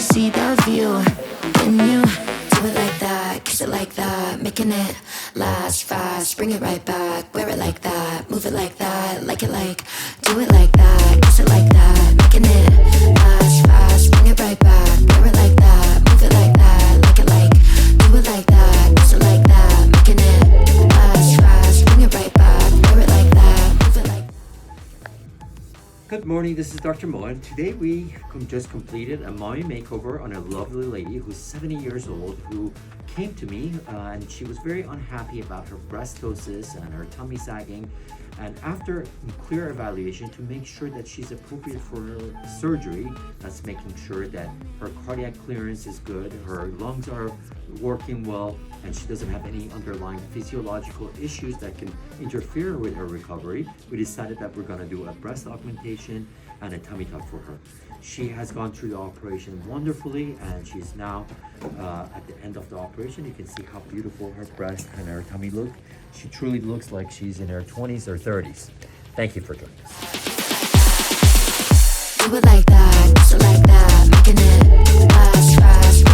see the view. When you do it like that, kiss it like that, making it last fast. Bring it right back, wear it like that, move it like that, like it like. Do it like that, kiss it like that, making it last fast. Bring it right back, wear it like that, move it like that, like it like. Do it like that, kiss it like that, making it last fast. Bring it right back, wear it like that, move it like that. Good morning, this is Dr. Moein. Today we just completed a mommy makeover on a lovely lady who's 70 years old who came to me and she was very unhappy about her breast ptosis and her tummy sagging. And after clear evaluation to make sure that she's appropriate for her surgery, that's making sure that her cardiac clearance is good, her lungs are working well, and she doesn't have any underlying physiological issues that can interfere with her recovery, we decided that we're going to do a breast augmentation and a tummy tuck for her. She has gone through the operation wonderfully, and she's now at the end of the operation. You can see how beautiful her breast and her tummy look. She truly looks like she's in her 20s or 30s. Thank you for joining us. Do it like that, kiss it like that, making it last fast.